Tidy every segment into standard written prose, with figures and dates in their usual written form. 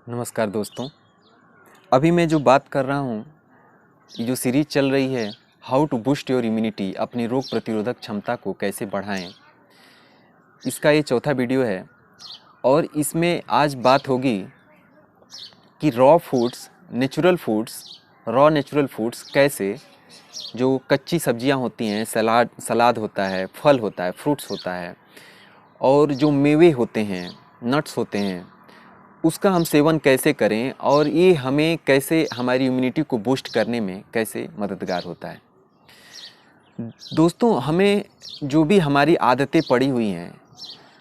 नमस्कार दोस्तों। अभी मैं जो बात कर रहा हूँ, ये जो सीरीज़ चल रही है how to boost your immunity, अपनी रोग प्रतिरोधक क्षमता को कैसे बढ़ाएं, इसका ये चौथा वीडियो है। और इसमें आज बात होगी कि रॉ नेचुरल फूड्स कैसे, जो कच्ची सब्जियां होती हैं, सलाद होता है, फल होता है, फ्रूट्स होता है, और जो मेवे होते हैं, नट्स होते हैं, उसका हम सेवन कैसे करें और ये हमें कैसे हमारी इम्यूनिटी को बूस्ट करने में कैसे मददगार होता है। दोस्तों, हमें जो भी हमारी आदतें पड़ी हुई हैं,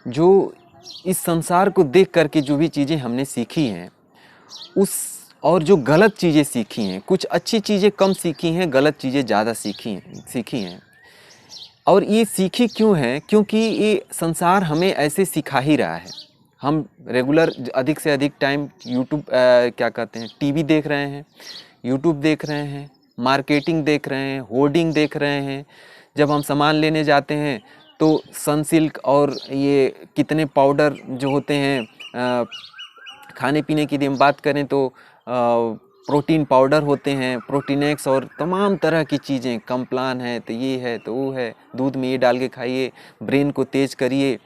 जो इस संसार को देख करके जो भी चीज़ें हमने सीखी हैं, उस और जो गलत चीज़ें सीखी हैं, कुछ अच्छी चीज़ें कम सीखी हैं, गलत चीज़ें ज़्यादा सीखी हैं। और ये सीखी क्यों हैं? क्योंकि ये संसार हमें ऐसे सिखा ही रहा है। हम रेगुलर अधिक से अधिक टाइम टीवी देख रहे हैं, यूट्यूब देख रहे हैं, मार्केटिंग देख रहे हैं, होर्डिंग देख रहे हैं। जब हम सामान लेने जाते हैं तो सनसिल्क और ये कितने पाउडर जो होते हैं, खाने पीने की यदि हम बात करें तो प्रोटीन पाउडर होते हैं, प्रोटीनेक्स और तमाम तरह की चीज़ें, कम्प्लान है तो ये है तो वो है, दूध में ये डाल के खाइए, ब्रेन को तेज करिए,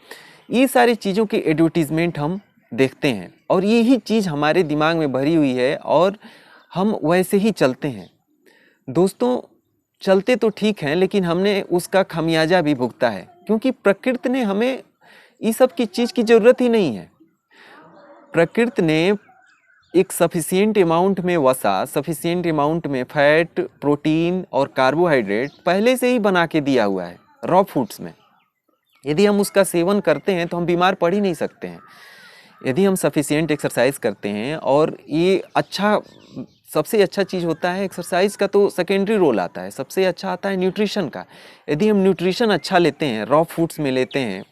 ये सारी चीज़ों के एडवर्टीज़मेंट हम देखते हैं और यही चीज़ हमारे दिमाग में भरी हुई है और हम वैसे ही चलते हैं। दोस्तों, चलते तो ठीक हैं, लेकिन हमने उसका खमियाजा भी भुगता है, क्योंकि प्रकृति ने हमें इस सब की चीज़ की ज़रूरत ही नहीं है। प्रकृति ने एक सफिशिएंट अमाउंट में वसा, सफिशिएंट अमाउंट में फैट, प्रोटीन और कार्बोहाइड्रेट पहले से ही बना के दिया हुआ है रॉ फूड्स में। यदि हम उसका सेवन करते हैं तो हम बीमार पड़ ही नहीं सकते हैं। यदि हम सफिशिएंट एक्सरसाइज करते हैं, और ये सबसे अच्छा चीज़ होता है एक्सरसाइज का, तो सेकेंडरी रोल आता है, सबसे अच्छा आता है न्यूट्रिशन का। यदि हम न्यूट्रिशन अच्छा लेते हैं, रॉ फूड्स में लेते हैं,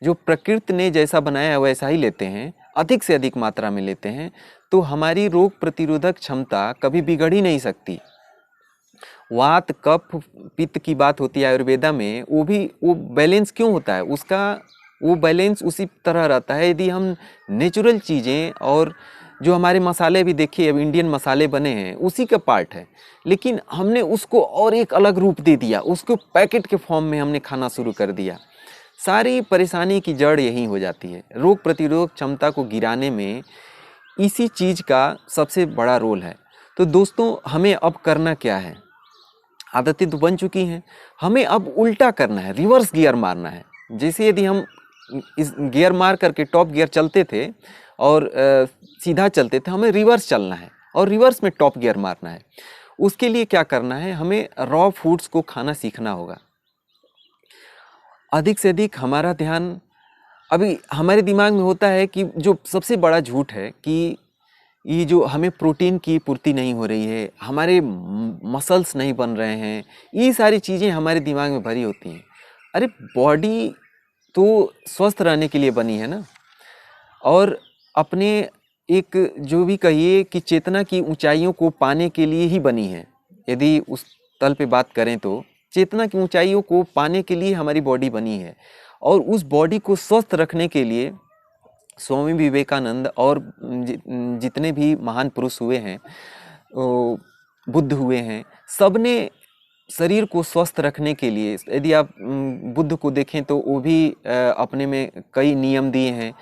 जो प्रकृति ने जैसा बनाया है वैसा ही लेते हैं, अधिक से अधिक मात्रा में लेते हैं, तो हमारी रोग प्रतिरोधक क्षमता कभी बिगड़ ही नहीं सकती। वात कफ पित्त की बात होती है आयुर्वेदा में, वो बैलेंस क्यों होता है, उसका वो बैलेंस उसी तरह रहता है यदि हम नेचुरल चीज़ें, और जो हमारे मसाले भी देखिए, अब इंडियन मसाले बने हैं उसी का पार्ट है, लेकिन हमने उसको और एक अलग रूप दे दिया, उसको पैकेट के फॉर्म में हमने खाना शुरू कर दिया। सारी परेशानी की जड़ यही हो जाती है। रोग प्रतिरोधक क्षमता को गिराने में इसी चीज़ का सबसे बड़ा रोल है। तो दोस्तों, हमें अब करना क्या है? आदतें तो बन चुकी हैं, हमें अब उल्टा करना है, रिवर्स गियर मारना है। जैसे यदि हम इस गियर मार करके टॉप गियर चलते थे और सीधा चलते थे, हमें रिवर्स चलना है और रिवर्स में टॉप गियर मारना है। उसके लिए क्या करना है? हमें रॉ फूड्स को खाना सीखना होगा। अधिक से अधिक हमारा ध्यान, अभी हमारे दिमाग में होता है कि जो सबसे बड़ा झूठ है कि ये जो हमें प्रोटीन की पूर्ति नहीं हो रही है, हमारे मसल्स नहीं बन रहे हैं, ये सारी चीज़ें हमारे दिमाग में भरी होती हैं। अरे, बॉडी तो स्वस्थ रहने के लिए बनी है ना, और अपने एक जो भी कहिए कि चेतना की ऊंचाइयों को पाने के लिए ही बनी है। यदि उस तल पे बात करें तो चेतना की ऊंचाइयों को पाने के लिए हमारी बॉडी बनी है, और उस बॉडी को स्वस्थ रखने के लिए स्वामी विवेकानंद और जितने भी महान पुरुष हुए हैं, बुद्ध हुए हैं, सबने शरीर को स्वस्थ रखने के लिए, यदि आप बुद्ध को देखें तो वो भी अपने में कई नियम दिए हैं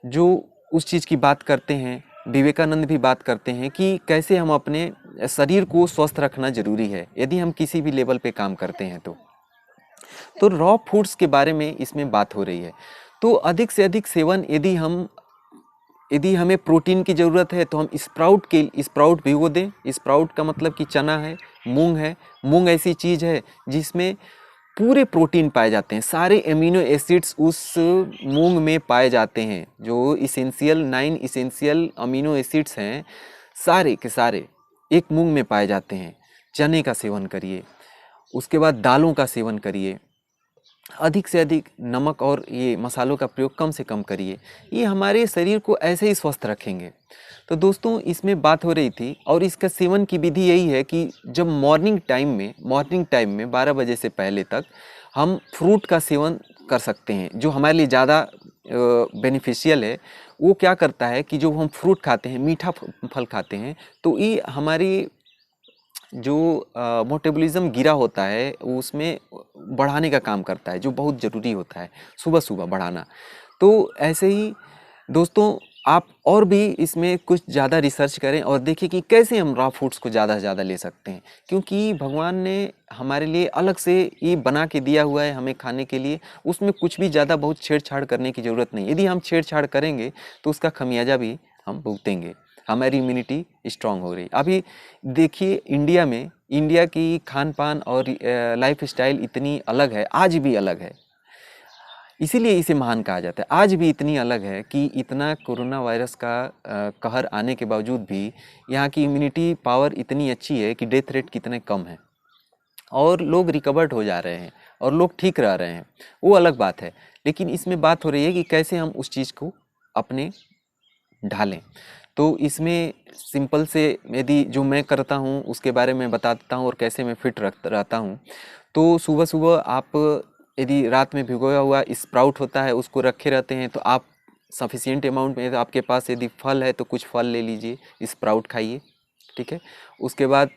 जो उस चीज़ की बात करते हैं। विवेकानंद भी बात करते हैं कि कैसे हम अपने शरीर को स्वस्थ रखना जरूरी है यदि हम किसी भी लेवल पे काम करते हैं। तो रॉ फूड्स के बारे में इसमें बात हो रही है। तो अधिक से अधिक सेवन, यदि हमें प्रोटीन की ज़रूरत है तो हम स्प्राउट भिगो दें। स्प्राउट का मतलब कि चना है, मूंग है। मूंग ऐसी चीज़ है जिसमें पूरे प्रोटीन पाए जाते हैं, सारे एमिनो एसिड्स उस मूंग में पाए जाते हैं। जो 9 इसेंशियल अमीनो एसिड्स हैं, सारे के सारे एक मूंग में पाए जाते हैं। चने का सेवन करिए, उसके बाद दालों का सेवन करिए, अधिक से अधिक नमक और ये मसालों का प्रयोग कम से कम करिए। ये हमारे शरीर को ऐसे ही स्वस्थ रखेंगे। तो दोस्तों, इसमें बात हो रही थी, और इसका सेवन की विधि यही है कि जब मॉर्निंग टाइम में 12 बजे से पहले तक हम फ्रूट का सेवन कर सकते हैं, जो हमारे लिए ज़्यादा बेनिफिशियल है। वो क्या करता है कि जो हम फ्रूट खाते हैं, मीठा फल खाते हैं, तो ये हमारी जो मेटाबॉलिज्म गिरा होता है वो उसमें बढ़ाने का काम करता है, जो बहुत ज़रूरी होता है सुबह सुबह बढ़ाना। तो ऐसे ही दोस्तों आप और भी इसमें कुछ ज़्यादा रिसर्च करें और देखें कि कैसे हम रॉ फूड्स को ज़्यादा से ज़्यादा ले सकते हैं, क्योंकि भगवान ने हमारे लिए अलग से ये बना के दिया हुआ है हमें खाने के लिए। उसमें कुछ भी ज़्यादा बहुत छेड़छाड़ करने की ज़रूरत नहीं। यदि हम छेड़छाड़ करेंगे तो उसका खमियाजा भी हम भुगतेंगे। हमारी इम्यूनिटी स्ट्रांग हो रही। अभी देखिए इंडिया में, इंडिया की खान पान और लाइफ स्टाइल इतनी अलग है, आज भी अलग है, इसीलिए इसे महान कहा जाता है। आज भी इतनी अलग है कि इतना कोरोना वायरस का कहर आने के बावजूद भी यहाँ की इम्यूनिटी पावर इतनी अच्छी है कि डेथ रेट कितने कम है और लोग रिकवर्ड हो जा रहे हैं और लोग ठीक रह रहे हैं, वो अलग बात है। लेकिन इसमें बात हो रही है कि कैसे हम उस चीज़ को अपने ढालें। तो इसमें सिंपल से यदि जो मैं करता हूँ उसके बारे में बता देता हूँ और कैसे मैं फिट रहता हूँ। तो सुबह सुबह आप यदि रात में भिगोया हुआ स्प्राउट होता है उसको रखे रहते हैं, तो आप सफिशिएंट अमाउंट में, तो आपके पास यदि फल है तो कुछ फल ले लीजिए, स्प्राउट खाइए, ठीक है। उसके बाद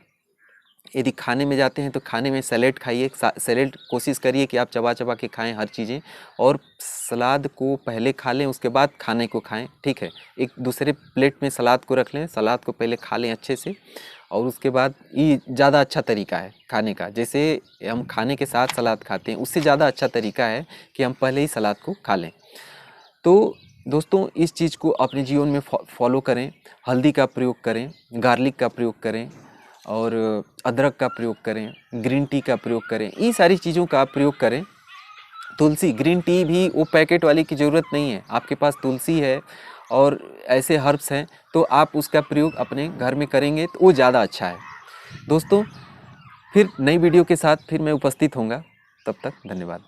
यदि खाने में जाते हैं तो खाने में सैलेड खाइए। सैलेड कोशिश करिए कि आप चबा चबा के खाएं हर चीज़ें, और सलाद को पहले खा लें उसके बाद खाने को खाएं, ठीक है। एक दूसरे प्लेट में सलाद को रख लें, सलाद को पहले खा लें अच्छे से, और उसके बाद ये ज़्यादा अच्छा तरीका है खाने का। जैसे हम खाने के साथ सलाद खाते हैं, उससे ज़्यादा अच्छा तरीका है कि हम पहले ही सलाद को खा लें। तो दोस्तों इस चीज़ को अपने जीवन में फॉलो करें। हल्दी का प्रयोग करें, गार्लिक का प्रयोग करें, और अदरक का प्रयोग करें, ग्रीन टी का प्रयोग करें, इन सारी चीज़ों का प्रयोग करें। तुलसी, ग्रीन टी भी वो पैकेट वाली की ज़रूरत नहीं है, आपके पास तुलसी है और ऐसे हर्ब्स हैं तो आप उसका प्रयोग अपने घर में करेंगे तो वो ज़्यादा अच्छा है। दोस्तों फिर नई वीडियो के साथ फिर मैं उपस्थित होऊंगा, तब तक धन्यवाद।